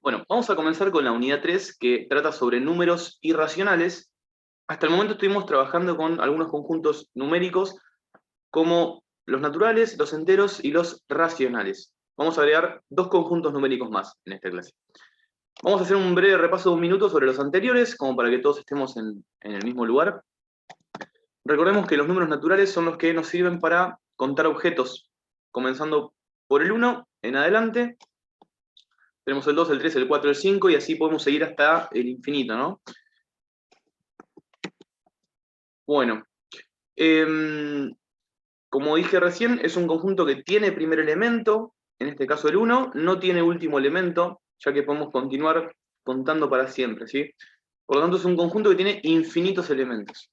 Bueno, vamos a comenzar con la unidad 3 que trata sobre números irracionales. Hasta el momento estuvimos trabajando con algunos conjuntos numéricos como los naturales, los enteros y los racionales. Vamos a agregar dos conjuntos numéricos más en esta clase. Vamos a hacer un breve repaso de un minuto sobre los anteriores, como para que todos estemos en el mismo lugar. Recordemos que los números naturales son los que nos sirven para contar objetos, comenzando por el 1 en adelante. Tenemos el 2, el 3, el 4, el 5, y así podemos seguir hasta el infinito, ¿no? Bueno, como dije recién, es un conjunto que tiene primer elemento, en este caso el 1, no tiene último elemento, ya que podemos continuar contando para siempre, ¿sí? Por lo tanto, es un conjunto que tiene infinitos elementos.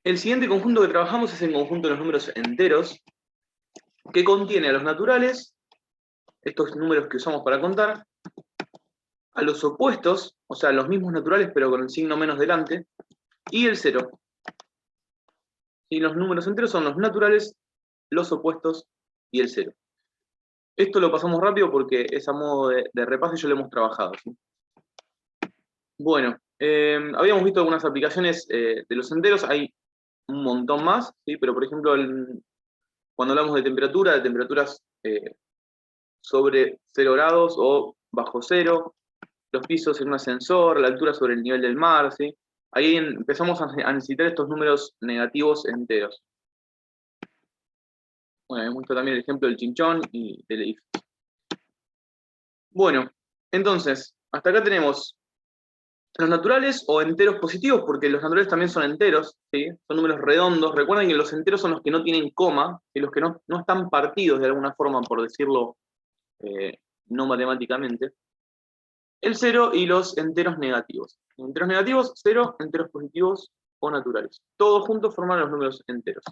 El siguiente conjunto que trabajamos es el conjunto de los números enteros, que contiene a los naturales, estos números que usamos para contar, a los opuestos, o sea, los mismos naturales pero con el signo menos delante, y el 0. Y los números enteros son los naturales, los opuestos y el 0. Esto lo pasamos rápido porque es a modo de repaso y ya lo hemos trabajado, ¿sí? Bueno, habíamos visto algunas aplicaciones de los enteros, hay un montón más, ¿sí? Pero por ejemplo, cuando hablamos de temperaturas sobre 0 grados o bajo cero, los pisos en un ascensor, la altura sobre el nivel del mar, ¿sí? Ahí empezamos a necesitar estos números negativos enteros. Bueno, hemos visto también el ejemplo del chinchón y del edificio. Bueno, entonces, hasta acá tenemos los naturales o enteros positivos, porque los naturales también son enteros, ¿sí? Son números redondos. Recuerden que los enteros son los que no tienen coma, y los que no están partidos de alguna forma, por decirlo eh, no matemáticamente. El 0 y los enteros negativos. Enteros negativos, 0, enteros positivos o naturales. Todos juntos forman los números enteros.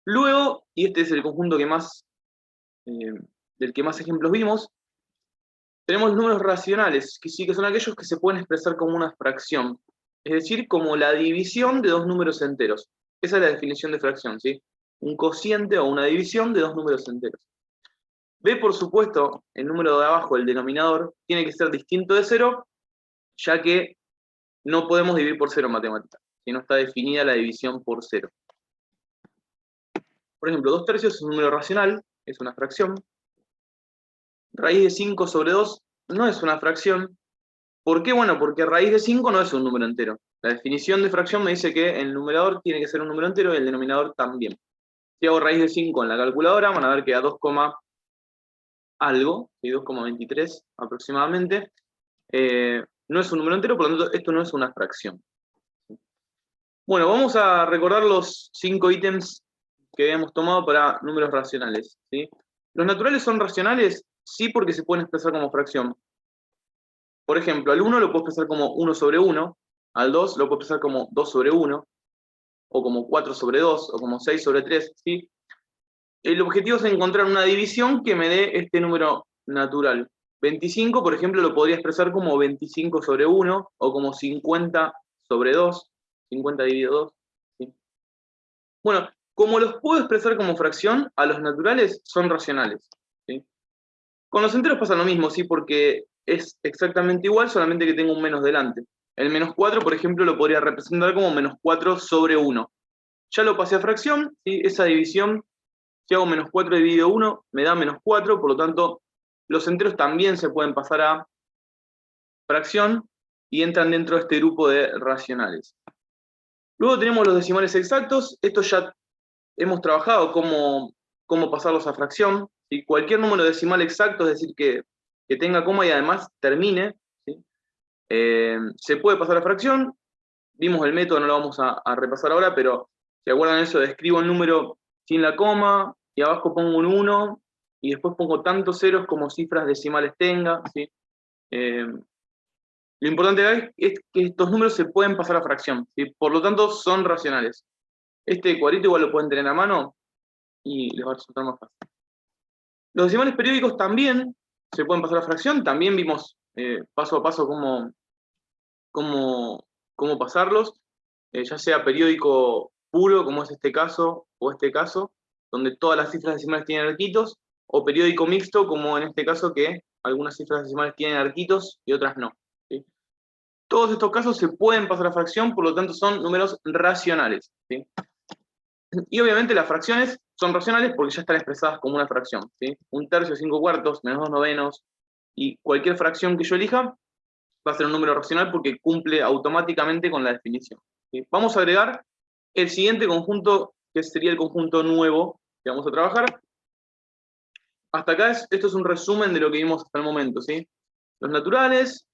Luego, y este es el conjunto del que más ejemplos vimos, tenemos los números racionales, que sí que son aquellos que se pueden expresar como una fracción, es decir, como la división de dos números enteros. Esa es la definición de fracción, ¿sí? Un cociente o una división de dos números enteros. B, por supuesto, el número de abajo, el denominador, tiene que ser distinto de 0, ya que no podemos dividir por 0 en matemáticas, si no está definida la división por 0. Por ejemplo, 2/3 es un número racional, es una fracción. Raíz de 5 sobre 2 no es una fracción. ¿Por qué? Bueno, porque raíz de 5 no es un número entero. La definición de fracción me dice que el numerador tiene que ser un número entero y el denominador también. Si hago raíz de 5 en la calculadora, van a ver que a 2, algo, 2,23 aproximadamente, no es un número entero, por lo tanto esto no es una fracción. Bueno, vamos a recordar los 5 ítems que habíamos tomado para números racionales, ¿sí? Los naturales son racionales, sí, porque se pueden expresar como fracción. Por ejemplo, al 1 lo puedo expresar como 1 sobre 1, al 2 lo puedo expresar como 2 sobre 1, o como 4 sobre 2, o como 6 sobre 3, ¿sí? El objetivo es encontrar una división que me dé este número natural. 25, por ejemplo, lo podría expresar como 25 sobre 1, o como 50 sobre 2, 50 dividido 2, ¿sí? Bueno, como los puedo expresar como fracción, a los naturales son racionales, ¿sí? Con los enteros pasa lo mismo, ¿sí? Porque es exactamente igual, solamente que tengo un menos delante. El menos 4, por ejemplo, lo podría representar como menos 4 sobre 1. Ya lo pasé a fracción, ¿sí? Esa división, si hago menos 4 dividido 1, me da menos 4, por lo tanto, los enteros también se pueden pasar a fracción y entran dentro de este grupo de racionales. Luego tenemos los decimales exactos. Esto ya hemos trabajado cómo pasarlos a fracción. ¿Sí? Cualquier número decimal exacto, es decir, que tenga coma y además termine, ¿sí? Se puede pasar a fracción. Vimos el método, no lo vamos a repasar ahora, pero ¿se acuerdan eso? Escribo el número sin la coma y abajo pongo un 1 y después pongo tantos ceros como cifras decimales tenga, ¿sí? Lo importante es que estos números se pueden pasar a fracción, ¿sí? Por lo tanto son racionales. Este cuadrito igual lo pueden tener a mano y les va a resultar más fácil. Los decimales periódicos también se pueden pasar a fracción, también vimos paso a paso cómo pasarlos, ya sea periódico puro, como es este caso, o este caso, donde todas las cifras decimales tienen arquitos, o periódico mixto, como en este caso que algunas cifras decimales tienen arquitos y otras no. ¿Sí? Todos estos casos se pueden pasar a fracción, por lo tanto son números racionales. ¿Sí? Y obviamente las fracciones son racionales porque ya están expresadas como una fracción. ¿Sí? 1/3, 5/4, -2/9, y cualquier fracción que yo elija va a ser un número racional porque cumple automáticamente con la definición. ¿Sí? Vamos a agregar el siguiente conjunto, que sería el conjunto nuevo que vamos a trabajar. Hasta acá esto es un resumen de lo que vimos hasta el momento. ¿Sí? Los naturales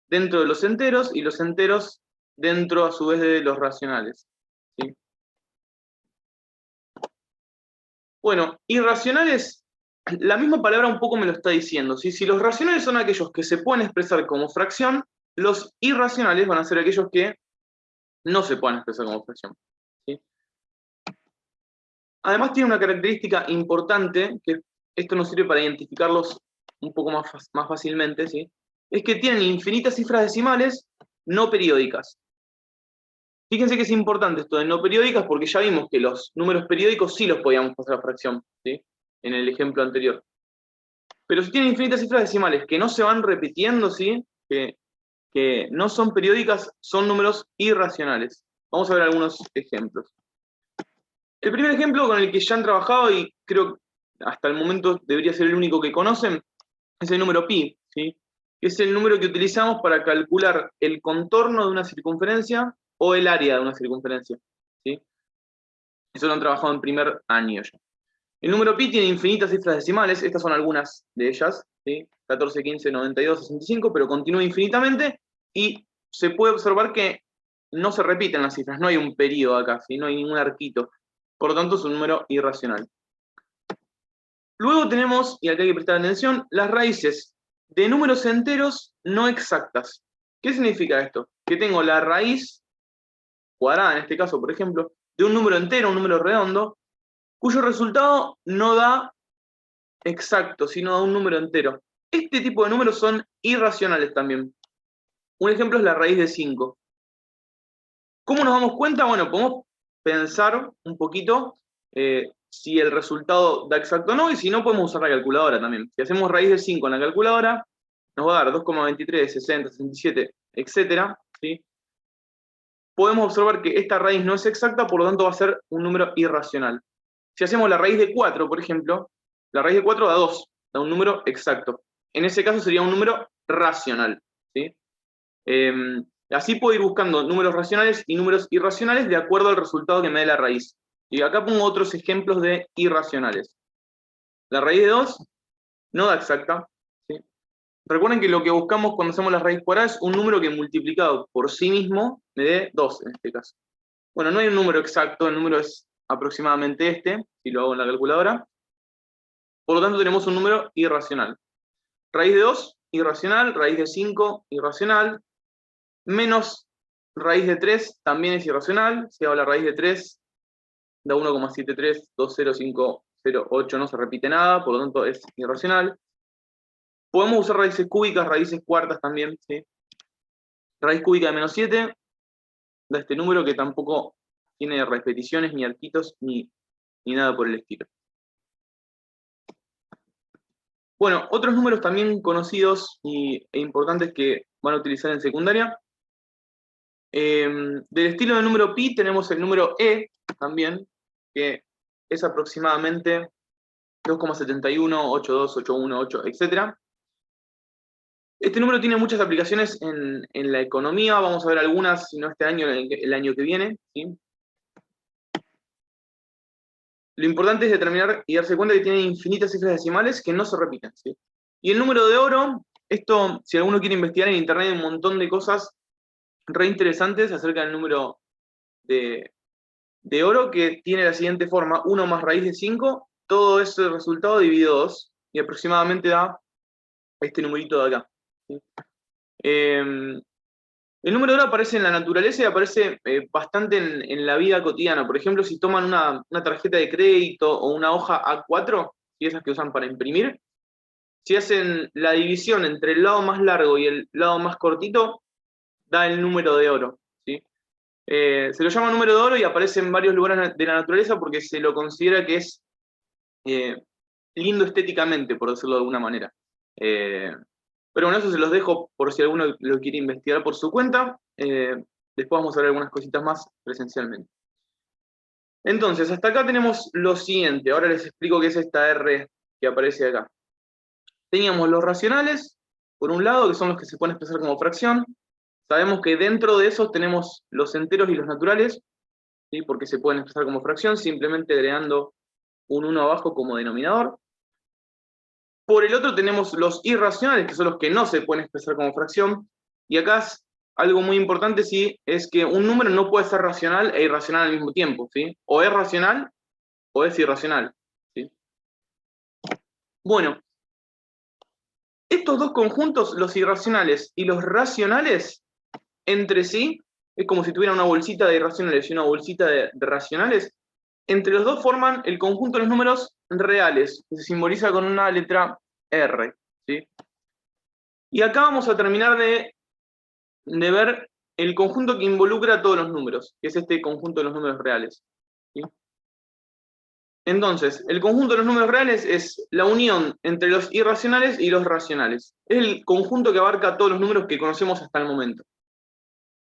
dentro de los enteros y los enteros dentro a su vez de los racionales. ¿Sí? Bueno, irracionales, la misma palabra un poco me lo está diciendo. ¿Sí? Si los racionales son aquellos que se pueden expresar como fracción, los irracionales van a ser aquellos que no se pueden expresar como fracción. ¿Sí? Además tiene una característica importante, que esto nos sirve para identificarlos un poco más fácilmente, ¿sí? Es que tienen infinitas cifras decimales no periódicas. Fíjense que es importante esto de no periódicas porque ya vimos que los números periódicos sí los podíamos pasar a fracción, ¿sí? En el ejemplo anterior. Pero si tienen infinitas cifras decimales que no se van repitiendo, ¿sí? Que no son periódicas, son números irracionales. Vamos a ver algunos ejemplos. El primer ejemplo con el que ya han trabajado, y creo que hasta el momento debería ser el único que conocen, es el número pi, ¿sí? Que es el número que utilizamos para calcular el contorno de una circunferencia o el área de una circunferencia. ¿Sí? Eso lo han trabajado en primer año ya. El número pi tiene infinitas cifras decimales, estas son algunas de ellas, ¿sí? 14, 15, 92, 65, pero continúa infinitamente y se puede observar que no se repiten las cifras, no hay un periodo acá, ¿sí? No hay ningún arquito. Por lo tanto, es un número irracional. Luego tenemos, y acá hay que prestar atención, las raíces de números enteros no exactas. ¿Qué significa esto? Que tengo la raíz cuadrada, en este caso, por ejemplo, de un número entero, un número redondo, cuyo resultado no da exacto, sino da un número entero. Este tipo de números son irracionales también. Un ejemplo es la raíz de 5. ¿Cómo nos damos cuenta? Bueno, podemos pensar un poquito si el resultado da exacto o no, y si no, podemos usar la calculadora también. Si hacemos raíz de 5 en la calculadora, nos va a dar 2,23, 60, 67, etc. ¿Sí? Podemos observar que esta raíz no es exacta, por lo tanto va a ser un número irracional. Si hacemos la raíz de 4, por ejemplo, la raíz de 4 da 2, da un número exacto. En ese caso sería un número racional. ¿Sí? Así puedo ir buscando números racionales y números irracionales de acuerdo al resultado que me dé la raíz. Y acá pongo otros ejemplos de irracionales. La raíz de 2 no da exacta. ¿Sí? Recuerden que lo que buscamos cuando hacemos la raíz cuadrada es un número que multiplicado por sí mismo me dé 2 en este caso. Bueno, no hay un número exacto, el número es aproximadamente este, si lo hago en la calculadora. Por lo tanto tenemos un número irracional. Raíz de 2, irracional. Raíz de 5, irracional. Menos raíz de 3 también es irracional. Si hago la raíz de 3, da 1,7320508, no se repite nada, por lo tanto es irracional. Podemos usar raíces cúbicas, raíces cuartas también. ¿Sí? Raíz cúbica de menos 7 da este número que tampoco tiene repeticiones, ni arquitos, ni nada por el estilo. Bueno, otros números también conocidos e importantes que van a utilizar en secundaria. Del estilo del número pi tenemos el número e también, que es aproximadamente 2,71, 82, 818, etc. Este número tiene muchas aplicaciones en la economía, vamos a ver algunas, si no este año, el año que viene. ¿Sí? Lo importante es determinar y darse cuenta que tiene infinitas cifras decimales que no se repiten. ¿Sí? Y el número de oro, esto, si alguno quiere investigar en internet, hay un montón de cosas re interesantes acerca del número de oro, que tiene la siguiente forma: 1 más raíz de 5, todo ese resultado dividido 2, y aproximadamente da este numerito de acá. ¿Sí? El número de oro aparece en la naturaleza y aparece bastante en la vida cotidiana. Por ejemplo, si toman una tarjeta de crédito o una hoja A4, y esas que usan para imprimir, si hacen la división entre el lado más largo y el lado más cortito, da el número de oro. ¿Sí? Se lo llama número de oro y aparece en varios lugares de la naturaleza porque se lo considera que es lindo estéticamente, por decirlo de alguna manera. Pero bueno, eso se los dejo por si alguno lo quiere investigar por su cuenta. Después vamos a ver algunas cositas más presencialmente. Entonces, hasta acá tenemos lo siguiente. Ahora les explico qué es esta R que aparece acá. Teníamos los racionales, por un lado, que son los que se pueden expresar como fracción. Sabemos que dentro de esos tenemos los enteros y los naturales, ¿sí? Porque se pueden expresar como fracción, simplemente agregando un 1 abajo como denominador. Por el otro tenemos los irracionales, que son los que no se pueden expresar como fracción. Y acá es algo muy importante, sí, es que un número no puede ser racional e irracional al mismo tiempo, ¿sí? O es racional o es irracional, ¿sí? Bueno, estos dos conjuntos, los irracionales y los racionales, entre sí, es como si tuvieran una bolsita de irracionales y una bolsita de racionales. Entre los dos forman el conjunto de los números reales, que se simboliza con una letra R, ¿sí? Y acá vamos a terminar de ver el conjunto que involucra a todos los números, que es este conjunto de los números reales, ¿sí? Entonces, el conjunto de los números reales es la unión entre los irracionales y los racionales. Es el conjunto que abarca todos los números que conocemos hasta el momento.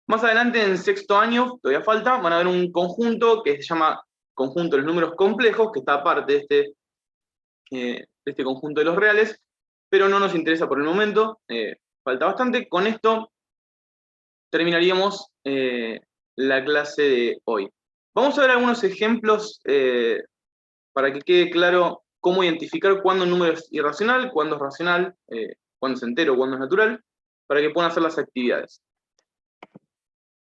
Más adelante, en sexto año, todavía falta, van a ver un conjunto que se llama conjunto de los números complejos, que está aparte de este conjunto de los reales, pero no nos interesa por el momento, falta bastante. Con esto terminaríamos la clase de hoy. Vamos a ver algunos ejemplos para que quede claro cómo identificar cuándo un número es irracional, cuándo es racional, cuándo es entero, cuándo es natural, para que puedan hacer las actividades.